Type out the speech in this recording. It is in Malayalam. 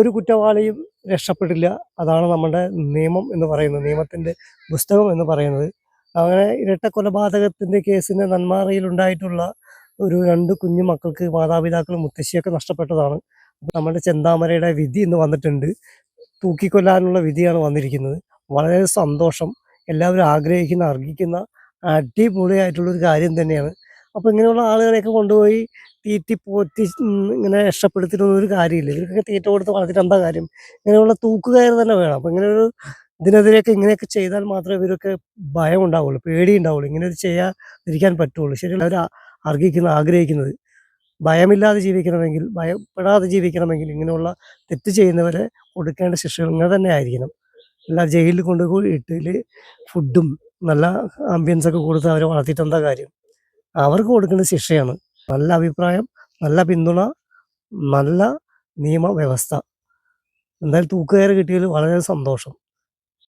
ഒരു കുറ്റവാളിയും രക്ഷപ്പെടില്ല. അതാണ് നമ്മുടെ നിയമം എന്ന് പറയുന്നത്. നിയമത്തിൻ്റെ പുസ്തകം എന്ന് പറയുന്നത്. അങ്ങനെ ഇരട്ട കൊലപാതകത്തിൻ്റെ കേസിന് നെന്മാറയിലുണ്ടായിട്ടുള്ള ഒരു 2 കുഞ്ഞു മക്കൾക്ക് മാതാപിതാക്കളും മുത്തശ്ശിയൊക്കെ നഷ്ടപ്പെട്ടതാണ്. നമ്മുടെ ചെന്താമരയുടെ വിധി ഇന്ന് വന്നിട്ടുണ്ട്. തൂക്കിക്കൊല്ലാനുള്ള വിധിയാണ് വന്നിരിക്കുന്നത്. വളരെ സന്തോഷം. എല്ലാവരും ആഗ്രഹിക്കുന്ന, അർഹിക്കുന്ന അടിപൊളിയായിട്ടുള്ളൊരു കാര്യം തന്നെയാണ്. അപ്പോൾ ഇങ്ങനെയുള്ള ആളുകളെയൊക്കെ കൊണ്ടുപോയി തീറ്റി പോറ്റി ഇങ്ങനെ രക്ഷപ്പെടുത്തിയിട്ടൊന്നും ഒരു കാര്യമില്ല. ഇവർക്കൊക്കെ തീറ്റ കൊടുത്ത് വളർത്തിയിട്ട് എന്താ കാര്യം? ഇങ്ങനെയുള്ള തൂക്കുകയറ് തന്നെ വേണം. അപ്പോൾ ഇങ്ങനെയൊരു ഇതിനെതിരെയൊക്കെ ഇങ്ങനെയൊക്കെ ചെയ്താൽ മാത്രമേ ഇവരൊക്കെ ഭയം ഉണ്ടാവുള്ളൂ, പേടി ഉണ്ടാവുള്ളൂ. ഇങ്ങനെയൊരു ചെയ്യാതിരിക്കാൻ പറ്റുള്ളൂ. ശരിയല്ല, അവർ അർഹിക്കുന്ന, ആഗ്രഹിക്കുന്നത്. ഭയമില്ലാതെ ജീവിക്കണമെങ്കിൽ, ഭയപ്പെടാതെ ജീവിക്കണമെങ്കിൽ ഇങ്ങനെയുള്ള തെറ്റ് ചെയ്യുന്നവരെ കൊടുക്കേണ്ട ശിക്ഷകൾ ഇങ്ങനെ തന്നെ ആയിരിക്കണം. അല്ല ജയിലിൽ കൊണ്ടുപോയി ഇട്ടില് ഫുഡും നല്ല ആംബിയൻസൊക്കെ കൊടുത്ത് അവരെ വളർത്തിയിട്ട് എന്താ കാര്യം? അവർക്ക് കൊടുക്കേണ്ട ശിക്ഷയാണ്. നല്ല അഭിപ്രായം, നല്ല പിന്തുണ, നല്ല നിയമവ്യവസ്ഥ. എന്തായാലും തൂക്കുകയറ് കിട്ടിയതിൽ വളരെ സന്തോഷം.